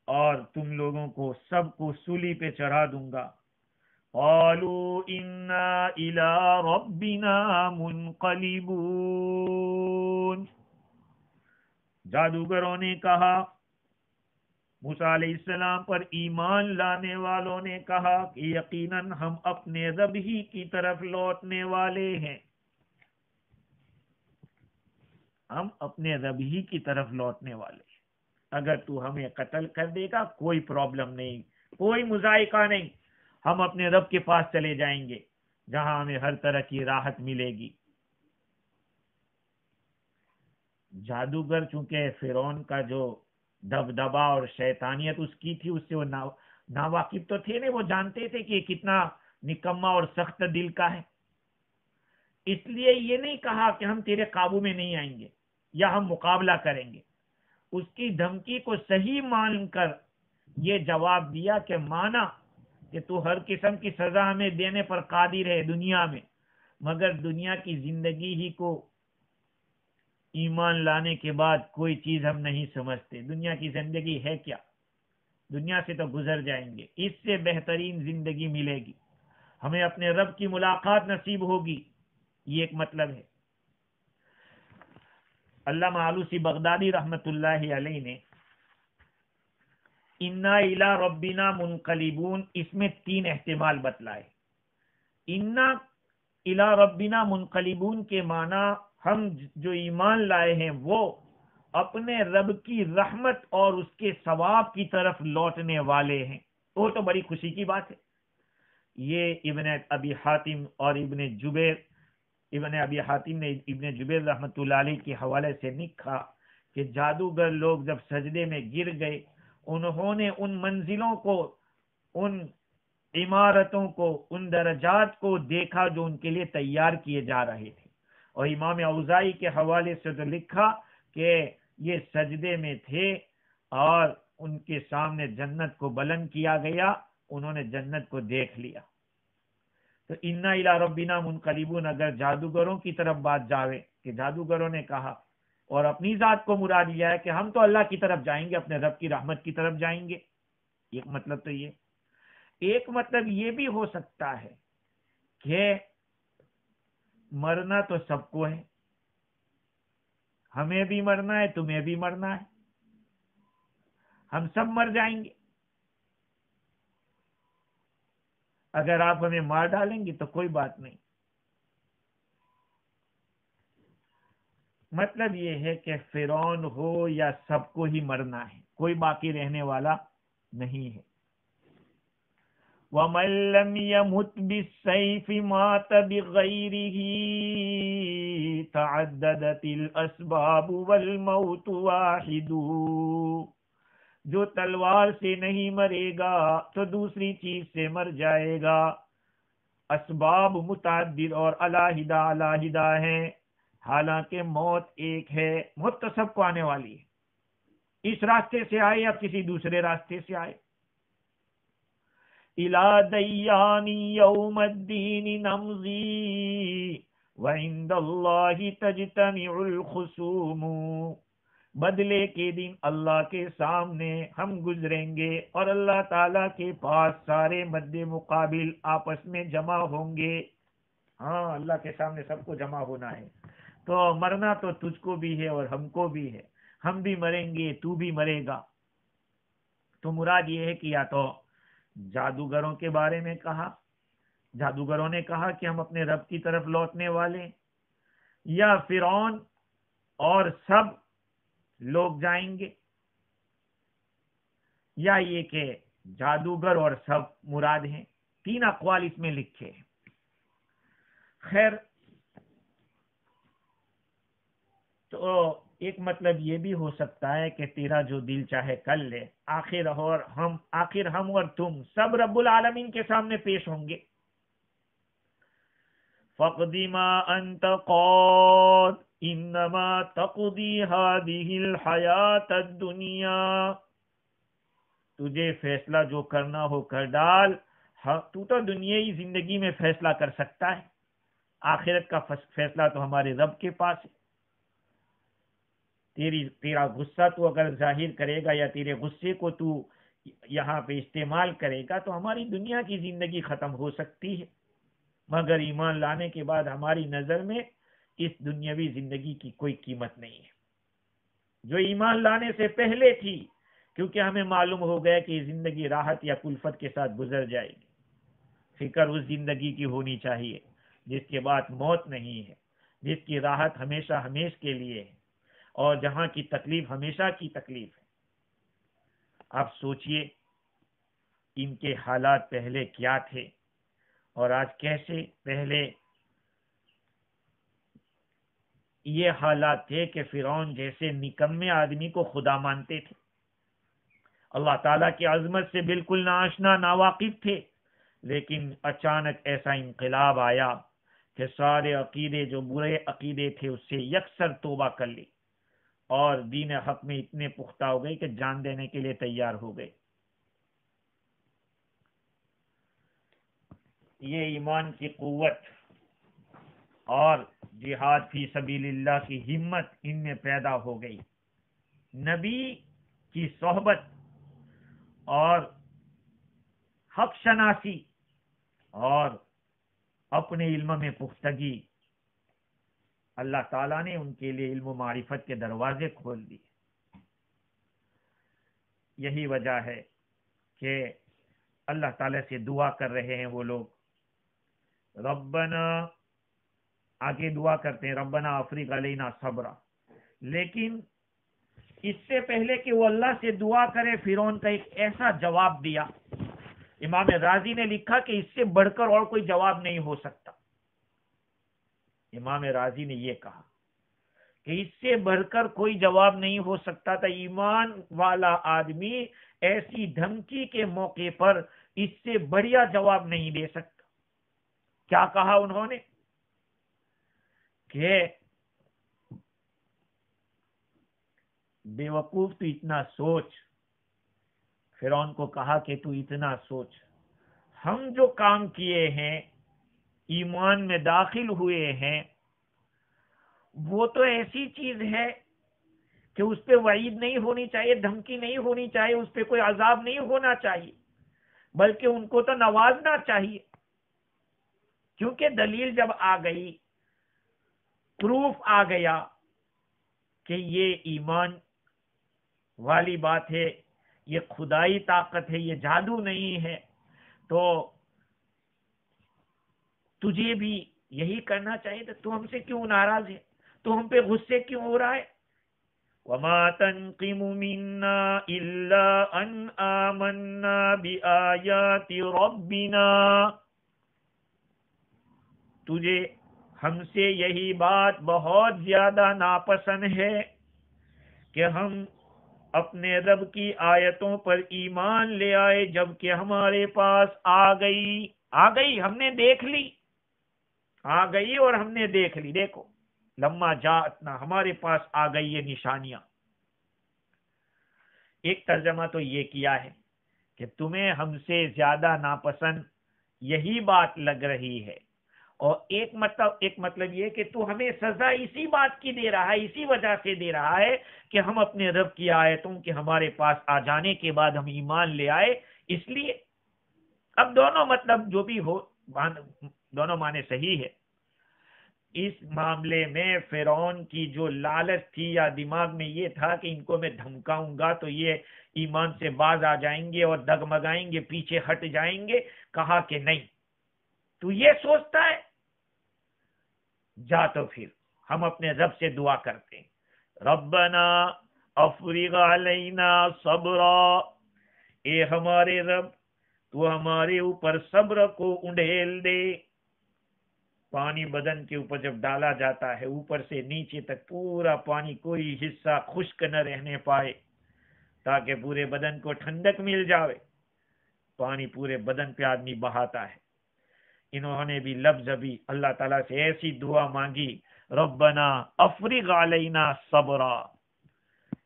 اور تم لوگوں کو سب کو سولی پہ چڑھا دوں گا، قالوا انا الى ربنا منقلبون، جادوگروں نے کہا، موسیٰ علیہ السلام پر ایمان لانے والوں نے کہا کہ یقیناً ہم اپنے رب ہی کی طرف لوٹنے والے ہیں، ہم اپنے رب ہی کی طرف لوٹنے والے ہیں. اگر تو ہمیں قتل کر دے گا کوئی پرابلم نہیں، کوئی مذائقہ نہیں، ہم اپنے رب کے پاس چلے جائیں گے جہاں ہمیں ہر طرح کی راحت ملے گی. جادوگر چونکہ فرعون کا جو دبدبا اور شیطانیت اس کی تھی، اس سے وہ ناواقف تو تھے نہیں، وہ جانتے تھے کہ یہ کتنا نکما اور سخت دل کا ہے. اس لیے یہ نہیں کہا کہ ہم تیرے قابو میں نہیں آئیں گے یا ہم مقابلہ کریں گے. اس کی دھمکی کو صحیح مان کر یہ جواب دیا کہ مانا کہ تو ہر قسم کی سزا ہمیں دینے پر قادر ہے دنیا میں، مگر دنیا کی زندگی ہی کو ایمان لانے کے بعد کوئی چیز ہم نہیں سمجھتے. دنیا کی زندگی ہے کیا؟ دنیا سے تو گزر جائیں گے، اس سے بہترین زندگی ملے گی، ہمیں اپنے رب کی ملاقات نصیب ہوگی. یہ ایک مطلب ہے. علامہ آلوسی بغدادی رحمت اللہ علیہ نے انا الی ربنا منقلبون اس میں 3 احتمال بتلائے. انا الی ربنا منقلبون کے معنی ہم جو ایمان لائے ہیں وہ اپنے رب کی رحمت اور اس کے ثواب کی طرف لوٹنے والے ہیں. وہ تو بڑی خوشی کی بات ہے. یہ ابن ابی حاتم اور ابن ابی حاتم نے ابن جبیر رحمۃ اللہ علیہ کے حوالے سے لکھا کہ جادوگر لوگ جب سجدے میں گر گئے، انہوں نے ان منزلوں کو، ان عمارتوں کو، ان درجات کو دیکھا جو ان کے لیے تیار کیے جا رہے تھے. اور امام اوزائی کے حوالے سے تو لکھا کہ یہ سجدے میں تھے اور ان کے سامنے جنت کو بلند کیا گیا، انہوں نے جنت کو دیکھ لیا. تو انا الی ربنا منقلبون اگر جادوگروں کی طرف بات جاوے کہ جادوگروں نے کہا اور اپنی ذات کو مراد لیا ہے کہ ہم تو اللہ کی طرف جائیں گے، اپنے رب کی رحمت کی طرف جائیں گے. ایک مطلب تو یہ. ایک مطلب یہ بھی ہو سکتا ہے کہ مرنا تو سب کو ہے، ہمیں بھی مرنا ہے، تمہیں بھی مرنا ہے، ہم سب مر جائیں گے. اگر آپ ہمیں مار ڈالیں گے تو کوئی بات نہیں. مطلب یہ ہے کہ فرعون ہو یا سب کو ہی مرنا ہے، کوئی باقی رہنے والا نہیں ہے. وَمَن لَّمْ يَمُتْ بِالسَّيْفِ مَاتَ بِغَيْرِهِ تَعَدَّدَتِ الْأَسْبَابُ وَالْمَوْتُ وَاحِدٌ، جو تلوار سے نہیں مرے گا تو دوسری چیز سے مر جائے گا. اسباب متعدد اور علیحدہ علیحدہ ہیں، حالانکہ موت ایک ہے. موت تو سب کو آنے والی ہے، اس راستے سے آئے یا کسی دوسرے راستے سے آئے. إِلَى دَيَّانِ يَوْمَ الدِّينِ نَمْضِي وَعِندَ اللَّهِ تَجْتَمِعُ الْخُصُومُ، بدلے کے دن اللہ کے سامنے ہم گزریں گے اور اللہ تعالیٰ کے پاس سارے مد مقابل آپس میں جمع ہوں گے. ہاں اللہ کے سامنے سب کو جمع ہونا ہے، تو مرنا تو تجھ کو بھی ہے اور ہم کو بھی ہے، ہم بھی مریں گے تو بھی مرے گا۔ تو مراد یہ ہے کہ یا تو جادوگروں کے بارے میں کہا، جادوگروں نے کہا کہ ہم اپنے رب کی طرف لوٹنے والے، یا فرعون اور سب لوگ جائیں گے، یا یہ کہ جادوگر اور سب مراد ہیں۔ تین اقوال اس میں لکھے ہیں۔ خیر، تو ایک مطلب یہ بھی ہو سکتا ہے کہ تیرا جو دل چاہے کر لے، آخر ہم اور تم سب رب العالمین کے سامنے پیش ہوں گے۔ فَاقْضِ مَا أَنْتَ قَاضٍ إِنَّمَا تَقْضِي هَٰذِهِ الْحَيَاةَ الدُّنْيَا، تجھے فیصلہ جو کرنا ہو کر ڈال، تو دنیائی زندگی میں فیصلہ کر سکتا ہے، آخرت کا فیصلہ تو ہمارے رب کے پاس ہے۔ تیرا غصہ تو اگر ظاہر کرے گا یا تیرے غصے کو تو یہاں پہ استعمال کرے گا تو ہماری دنیا کی زندگی ختم ہو سکتی ہے، مگر ایمان لانے کے بعد ہماری نظر میں اس دنیاوی زندگی کی کوئی قیمت نہیں ہے، جو ایمان لانے سے پہلے تھی، کیونکہ ہمیں معلوم ہو گیا کہ یہ زندگی راحت یا کلفت کے ساتھ گزر جائے گی۔ فکر اس زندگی کی ہونی چاہیے جس کے بعد موت نہیں ہے، جس کی راحت ہمیشہ ہمیش کے لیے ہے، اور جہاں کی تکلیف ہمیشہ کی تکلیف ہے۔ آپ سوچئے ان کے حالات پہلے کیا تھے اور آج کیسے۔ پہلے یہ حالات تھے کہ فرعون جیسے نکمے آدمی کو خدا مانتے تھے، اللہ تعالیٰ کی عظمت سے بالکل ناآشنا ناواقف تھے، لیکن اچانک ایسا انقلاب آیا کہ سارے عقیدے جو برے عقیدے تھے اس سے یکسر توبہ کر لی، اور دین حق میں اتنے پختہ ہو گئے کہ جان دینے کے لیے تیار ہو گئے۔ یہ ایمان کی قوت اور جہاد فی سبیل اللہ کی ہمت ان میں پیدا ہو گئی۔ نبی کی صحبت اور حق شناسی اور اپنے علم میں پختگی، اللہ تعالیٰ نے ان کے لیے علم و معرفت کے دروازے کھول دیے۔ یہی وجہ ہے کہ اللہ تعالیٰ سے دعا کر رہے ہیں وہ لوگ، ربنا، آگے دعا کرتے ہیں ربنا افرغ علینا صبرا، لیکن اس سے پہلے کہ وہ اللہ سے دعا کرے فرعون کا ایک ایسا جواب دیا، امام رازی نے لکھا کہ اس سے بڑھ کر اور کوئی جواب نہیں ہو سکتا۔ امام رازی نے یہ کہا کہ اس سے بڑھ کر کوئی جواب نہیں ہو سکتا تھا، ایمان والا آدمی ایسی دھمکی کے موقع پر اس سے بڑھیا جواب نہیں دے سکتا۔ کیا کہا انہوں نے کہ بے وقوف تو اتنا سوچ، فرعون کو کہا کہ تو اتنا سوچ، ہم جو کام کیے ہیں، ایمان میں داخل ہوئے ہیں، وہ تو ایسی چیز ہے کہ اس پہ وعید نہیں ہونی چاہیے، دھمکی نہیں ہونی چاہیے، اس پہ کوئی عذاب نہیں ہونا چاہیے، بلکہ ان کو تو نوازنا چاہیے، کیونکہ دلیل جب آ گئی، پروف آ گیا کہ یہ ایمان والی بات ہے، یہ خدائی طاقت ہے، یہ جادو نہیں ہے، تو تجھے بھی یہی کرنا چاہیے۔ تو ہم سے کیوں ناراض ہے؟ تو ہم پہ غصے کیوں ہو رہا ہے؟ وَمَا تَنْقِمُ مِنَّا إِلَّا أَنْ آمَنَّا بِآيَاتِ رَبِّنَا، تجھے ہم سے یہی بات بہت زیادہ ناپسند ہے کہ ہم اپنے رب کی آیتوں پر ایمان لے آئے، جبکہ ہمارے پاس آ گئی، ہم نے دیکھ لی، آ گئی اور ہم نے دیکھ لی۔ دیکھو لما جاءتنا، ہمارے پاس آ گئی یہ نشانیاں۔ ایک ترجمہ تو یہ کیا ہے کہ تمہیں ہم سے زیادہ ناپسند یہی بات لگ رہی ہے، اور ایک مطلب یہ کہ تو ہمیں سزا اسی بات کی دے رہا ہے، اسی وجہ سے دے رہا ہے کہ ہم اپنے رب کی آیتوں کے ہمارے پاس آ جانے کے بعد ہم ایمان لے آئے، اس لیے۔ اب دونوں مطلب جو بھی ہو، دونوں معنی صحیح ہے، اس معاملے میں فرعون کی جو لالچ تھی یا دماغ میں یہ تھا کہ ان کو میں دھمکاؤں گا تو یہ ایمان سے باز آ جائیں گے اور ڈگمگائیں گے، پیچھے ہٹ جائیں گے، کہا کہ نہیں، تو یہ سوچتا ہے، جا تو پھر ہم اپنے رب سے دعا کرتے ہیں، ربنا افرغ علینا صبرا، اے ہمارے رب تو ہمارے اوپر صبر کو انڈھیل دے۔ پانی بدن کے اوپر جب ڈالا جاتا ہے اوپر سے نیچے تک پورا پانی، کوئی حصہ خشک نہ رہنے پائے تاکہ پورے بدن کو ٹھنڈک مل جاوے، پانی پورے بدن پہ آدمی بہاتا ہے۔ انہوں نے بھی لفظ بھی اللہ تعالیٰ سے ایسی دعا مانگی، ربنا افرغ علینا صبرا،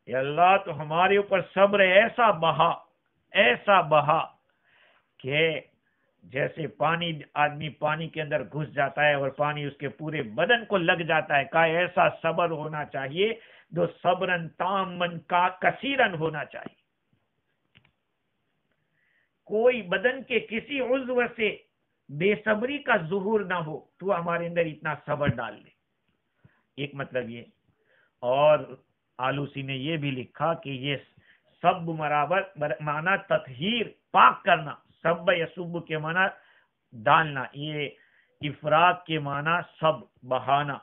اے اللہ تو ہمارے اوپر صبر ایسا بہا کہ جیسے پانی، آدمی پانی کے اندر گھس جاتا ہے اور پانی اس کے پورے بدن کو لگ جاتا ہے، کا ایسا صبر ہونا چاہیے جو صبرن تامن کا کثیرن ہونا چاہیے، کوئی بدن کے کسی عضو سے بے صبری کا ظہور نہ ہو، تو ہمارے اندر اتنا صبر ڈال لے، ایک مطلب یہ۔ اور آلوسی نے یہ بھی لکھا کہ یہ سب برابر معنی تطہیر، پاک کرنا، سب یسب کے معنی ڈالنا، یہ افراط کے معنی سب بہانا،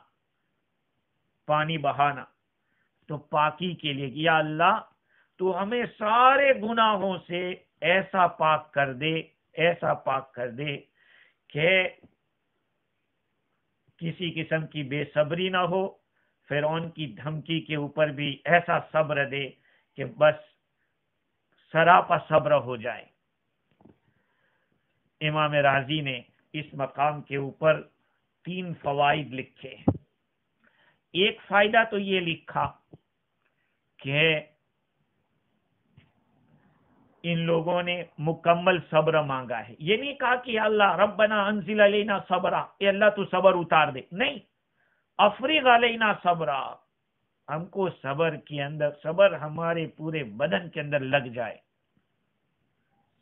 پانی بہانا، تو پاکی کے لیے یا اللہ تو ہمیں سارے گناہوں سے ایسا پاک کر دے کہ کسی قسم کی بے صبری نہ ہو، فرعون کی دھمکی کے اوپر بھی ایسا صبر دے کہ بس سراپا صبر ہو جائے۔ امام رازی نے اس مقام کے اوپر 3 فوائد لکھے۔ ایک فائدہ تو یہ لکھا کہ ان لوگوں نے مکمل صبر مانگا ہے، یہ نہیں کہا کہ اللہ ربنا انزل علینا صبرا، اے اللہ تو صبر اتار دے، نہیں، افریغ علینا صبرا، ہم کو صبر کے اندر، صبر ہمارے پورے بدن کے اندر لگ جائے۔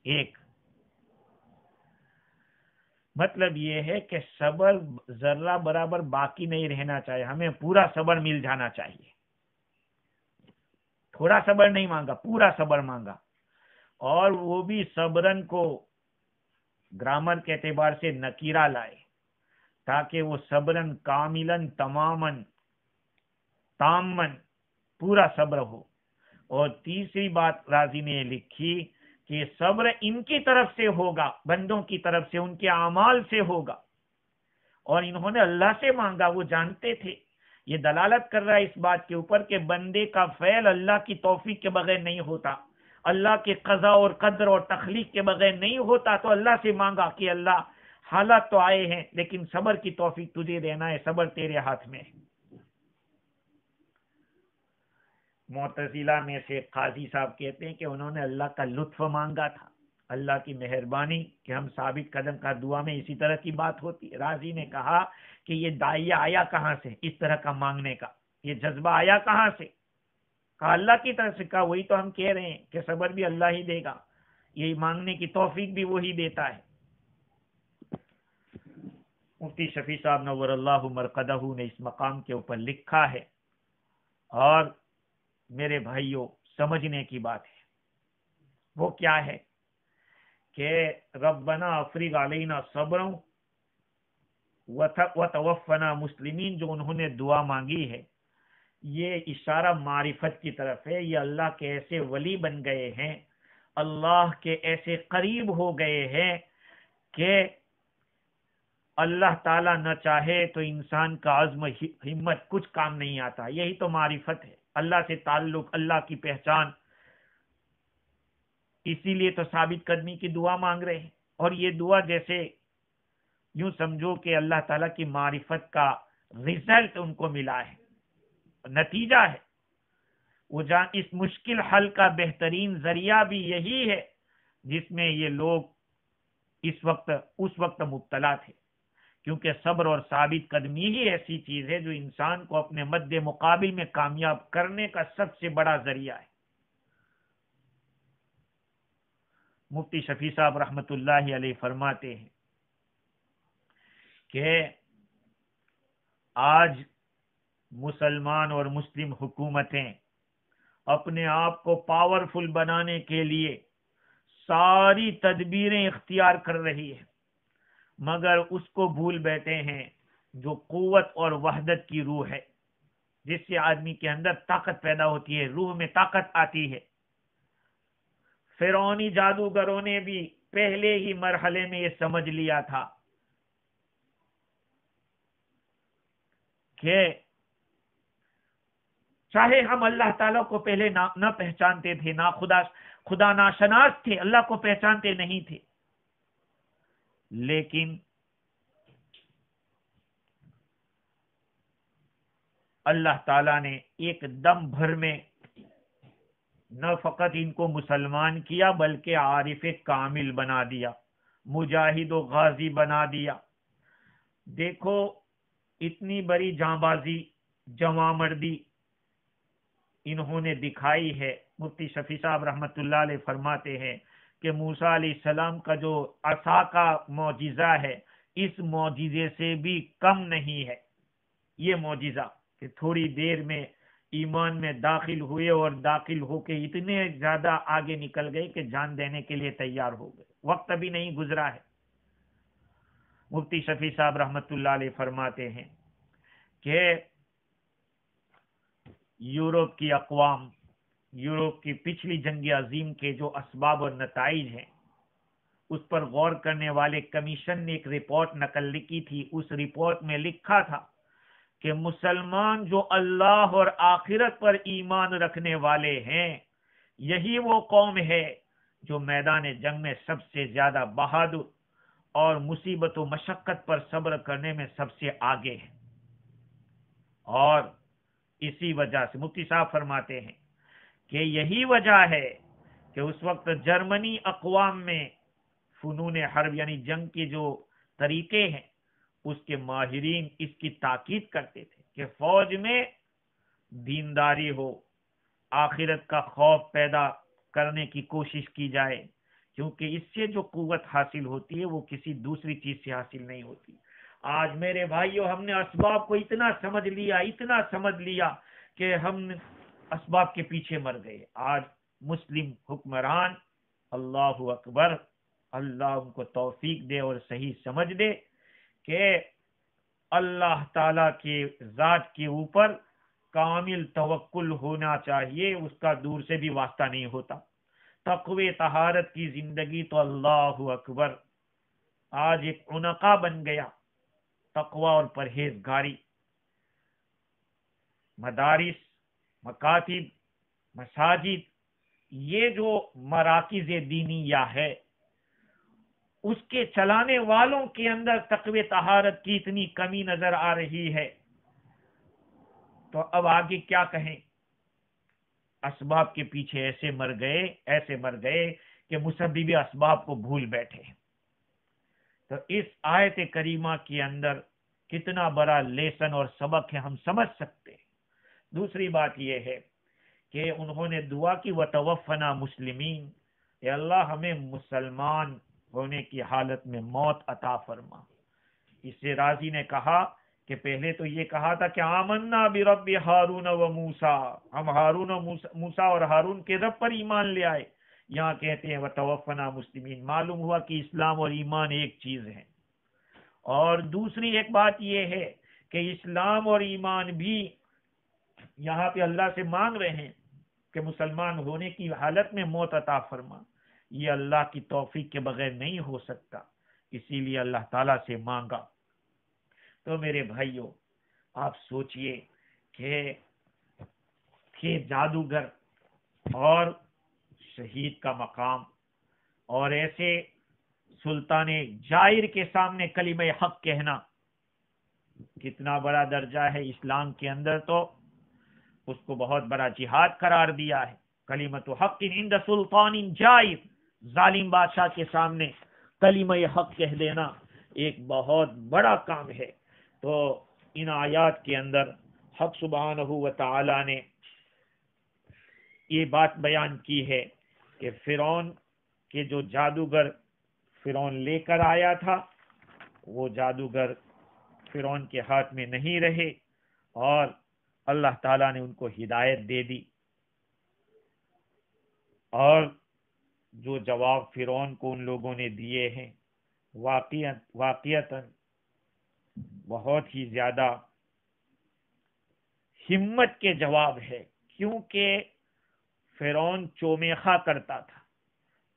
ایک مطلب یہ ہے کہ صبر ذرہ برابر باقی نہیں رہنا چاہیے، ہمیں پورا صبر مل جانا چاہیے، تھوڑا صبر نہیں مانگا، پورا صبر مانگا، اور وہ بھی صبرن کو گرامر کے اعتبار سے نکیرہ لائے تاکہ وہ صبرن کاملن تمامن تامن پورا صبر ہو۔ اور تیسری بات راضی نے لکھی کہ صبر ان کی طرف سے ہوگا، بندوں کی طرف سے، ان کے اعمال سے ہوگا، اور انہوں نے اللہ سے مانگا، وہ جانتے تھے۔ یہ دلالت کر رہا ہے اس بات کے اوپر کہ بندے کا فعل اللہ کی توفیق کے بغیر نہیں ہوتا، اللہ کے قضاء اور قدر اور تخلیق کے بغیر نہیں ہوتا، تو اللہ سے مانگا کہ اللہ حالات تو آئے ہیں لیکن صبر کی توفیق تجھے دینا ہے، صبر تیرے ہاتھ میں ہے۔ معتزلہ میں سے قاضی صاحب کہتے ہیں کہ انہوں نے اللہ کا لطف مانگا تھا، اللہ کی مہربانی کہ ہم ثابت قدم کا دعا میں اسی طرح کی بات ہوتی ہے۔ راضی نے کہا کہ یہ داعیہ آیا کہاں سے اس طرح کا مانگنے کا، یہ جذبہ آیا کہاں سے؟ کہا اللہ کی طرف سے۔ کہا وہی تو ہم کہہ رہے ہیں کہ صبر بھی اللہ ہی دے گا، یہ مانگنے کی توفیق بھی وہی دیتا ہے۔ مفتی شفیع صاحب نور اللہ مرقدہ نے اس مقام کے اوپر لکھا ہے، اور میرے بھائیوں سمجھنے کی بات ہے، وہ کیا ہے کہ ربنا افریغ علینا صبرا وتوفنا مسلمین، جو انہوں نے دعا مانگی ہے، یہ اشارہ معرفت کی طرف ہے۔ یہ اللہ کے ایسے ولی بن گئے ہیں، اللہ کے ایسے قریب ہو گئے ہیں کہ اللہ تعالیٰ نہ چاہے تو انسان کا عزم ہمت کچھ کام نہیں آتا۔ یہی تو معرفت ہے، اللہ سے تعلق، اللہ کی پہچان۔ اسی لیے تو ثابت قدمی کی دعا مانگ رہے ہیں، اور یہ دعا جیسے یوں سمجھو کہ اللہ تعالیٰ کی معرفت کا رزلٹ ان کو ملا ہے، نتیجہ ہے۔ وہ جان اس مشکل حل کا بہترین ذریعہ بھی یہی ہے جس میں یہ لوگ اس وقت مبتلا تھے، کیونکہ صبر اور ثابت قدمی ہی ایسی چیز ہے جو انسان کو اپنے مد مقابل میں کامیاب کرنے کا سب سے بڑا ذریعہ ہے۔ مفتی شفیع صاحب رحمت اللہ علیہ فرماتے ہیں کہ آج مسلمان اور مسلم حکومتیں اپنے آپ کو پاورفل بنانے کے لیے ساری تدبیریں اختیار کر رہی ہے، مگر اس کو بھول بیٹھے ہیں جو قوت اور وحدت کی روح ہے، جس سے آدمی کے اندر طاقت پیدا ہوتی ہے، روح میں طاقت آتی ہے۔ فرعونی جادوگروں نے بھی پہلے ہی مرحلے میں یہ سمجھ لیا تھا کہ چاہے ہم اللہ تعالیٰ کو پہلے نہ پہچانتے تھے، نہ خدا ناشناس تھے، اللہ کو پہچانتے نہیں تھے، لیکن اللہ تعالیٰ نے ایک دم بھر میں نہ فقط ان کو مسلمان کیا بلکہ عارف کامل بنا دیا، مجاہد و غازی بنا دیا۔ دیکھو اتنی بڑی جانبازی، جواں مردی انہوں نے دکھائی ہے۔ مفتی شفیع صاحب رحمت اللہ علیہ فرماتے ہیں کہ موسیٰ علیہ السلام کا جو عصا کا معجزہ ہے، اس معجزے سے بھی کم نہیں ہے۔ یہ معجزہ کہ تھوڑی دیر میں ایمان میں داخل ہوئے اور داخل ہو کے اتنے زیادہ آگے نکل گئے کہ جان دینے کے لیے تیار ہو گئے، وقت ابھی نہیں گزرا ہے۔ مفتی شفیع صاحب رحمت اللہ علیہ فرماتے ہیں کہ یورپ کی اقوام، یورپ کی پچھلی جنگ عظیم کے جو اسباب اور نتائج ہیں، اس پر غور کرنے والے کمیشن نے ایک رپورٹ نقل لکھی تھی۔ اس رپورٹ میں لکھا تھا کہ مسلمان جو اللہ اور آخرت پر ایمان رکھنے والے ہیں، یہی وہ قوم ہے جو میدان جنگ میں سب سے زیادہ بہادر اور مصیبت و مشقت پر صبر کرنے میں سب سے آگے ہے۔ اور اسی وجہ سے مفتی صاحب فرماتے ہیں کہ یہی وجہ ہے کہ اس وقت جرمنی اقوام میں فنون حرب یعنی جنگ کے جو طریقے ہیں، اس کے ماہرین اس کی تاکید کرتے تھے کہ فوج میں دینداری ہو، آخرت کا خوف پیدا کرنے کی کوشش کی جائے، کیونکہ اس سے جو قوت حاصل ہوتی ہے وہ کسی دوسری چیز سے حاصل نہیں ہوتی۔ آج میرے بھائیو، ہم نے اسباب کو اتنا سمجھ لیا کہ ہم اسباب کے پیچھے مر گئے۔ آج مسلم حکمران، اللہ اکبر، اللہ ان کو توفیق دے اور صحیح سمجھ دے کہ اللہ تعالی کے ذات کے اوپر کامل توکل ہونا چاہیے، اس کا دور سے بھی واسطہ نہیں ہوتا۔ تقوی طہارت کی زندگی تو اللہ اکبر آج ایک عنقا بن گیا۔ تقوی اور پرہیزگاری، مدارس، مکاتب، مساجد، یہ جو مراکز دینیہ ہے، اس کے چلانے والوں کے اندر تقوی طہارت کی اتنی کمی نظر آ رہی ہے، تو اب آگے کیا کہیں۔ اسباب کے پیچھے ایسے مر گئے کہ مسبب اسباب کو بھول بیٹھے۔ تو اس آیت کریمہ کے اندر کتنا بڑا لیسن اور سبق ہے، ہم سمجھ سکتے ہیں۔ دوسری بات یہ ہے کہ انہوں نے دعا کی وَتَوَفَّنَا مُسْلِمِينَ، اے اللہ ہمیں مسلمان ہونے کی حالت میں موت عطا فرما۔ اس سے راضی نے کہا کہ پہلے تو یہ کہا تھا کہ آمنا برب ہارون و موسیٰ، ہم ہارون و موسیٰ اور ہارون کے رب پر ایمان لے آئے۔ یہاں کہتے ہیں وَتَوَفَّنَا مُسْلِمِينَ، معلوم ہوا کہ اسلام اور ایمان ایک چیز ہے۔ اور دوسری ایک بات یہ ہے کہ اسلام اور ایمان بھی یہاں پہ اللہ سے مانگ رہے ہیں کہ مسلمان ہونے کی حالت میں موت عطا فرما۔ یہ اللہ کی توفیق کے بغیر نہیں ہو سکتا، اسی لیے اللہ تعالیٰ سے مانگا۔ تو میرے بھائیوں، آپ سوچئے کہ جادوگر اور شہید کا مقام، اور ایسے سلطان جائر کے سامنے کلمہ حق کہنا کتنا بڑا درجہ ہے۔ اسلام کے اندر تو اس کو بہت بڑا جہاد قرار دیا ہے۔ کلمۃ حق عند سلطان جائر، ظالم بادشاہ کے سامنے کلمہ حق کہہ دینا ایک بہت بڑا کام ہے۔ تو ان آیات کے اندر حق سبحانہ و تعالی نے یہ بات بیان کی ہے کہ فرعون کے جو جادوگر فرعون لے کر آیا تھا، وہ جادوگر فرعون کے ہاتھ میں نہیں رہے اور اللہ تعالیٰ نے ان کو ہدایت دے دی. اور جو جواب فرعون کو ان لوگوں نے دیے ہیں واقعتاً بہت ہی زیادہ ہمت کے جواب ہے، کیونکہ فرعون چومیخا کرتا تھا.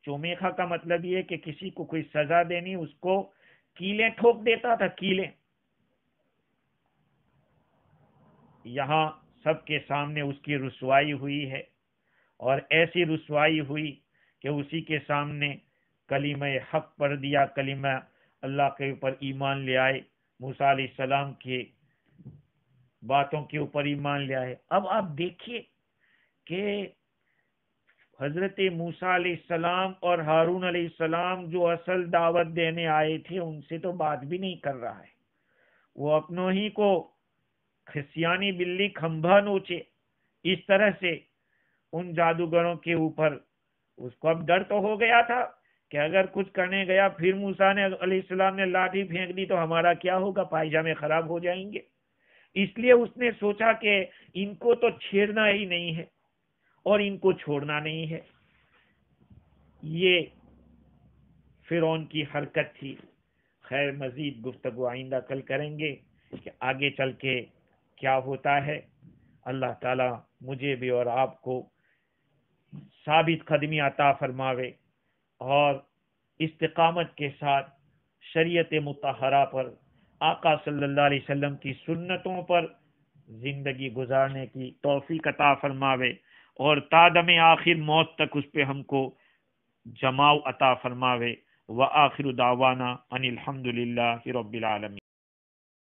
چومیخا کا مطلب یہ کہ کسی کو کوئی سزا دینی، اس کو کیلیں ٹھوک دیتا تھا، کیلیں. یہاں سب کے سامنے اس کی رسوائی ہوئی ہے، اور ایسی رسوائی ہوئی کہ اسی کے سامنے کلمہ حق پڑھ دیا، کلمہ اللہ کے اوپر ایمان لے آئے، موسیٰ علیہ السلام کی باتوں کے اوپر ایمان لے آئے. اب آپ دیکھیے کہ حضرت موسیٰ علیہ السلام اور ہارون علیہ السلام جو اصل دعوت دینے آئے تھے ان سے تو بات بھی نہیں کر رہا ہے. وہ اپنوں ہی کو خسیانی بلی کھمبا نوچے، اس طرح سے ان جادوگروں کے اوپر. اس کو اب ڈر تو ہو گیا تھا کہ اگر کچھ کرنے گیا پھر موسیٰ علیہ السلام نے لاٹھی پھینک دی تو ہمارا کیا ہوگا، پائجامے خراب ہو جائیں گے. اس لیے اس نے سوچا کہ ان کو تو چھیڑنا ہی نہیں ہے اور ان کو چھوڑنا نہیں ہے. یہ فرعون کی حرکت تھی. خیر مزید گفتگو آئندہ کل کریں گے کہ آگے چل کے کیا ہوتا ہے. اللہ تعالی مجھے بھی اور آپ کو ثابت قدمی عطا فرماوے اور استقامت کے ساتھ شریعت مطہرہ پر، آقا صلی اللہ علیہ وسلم کی سنتوں پر زندگی گزارنے کی توفیق عطا فرماوے اور تادم آخر موت تک اس پہ ہم کو جماؤ عطا فرماوے. وآخر دعوانا ان الحمد للہ رب العالمین.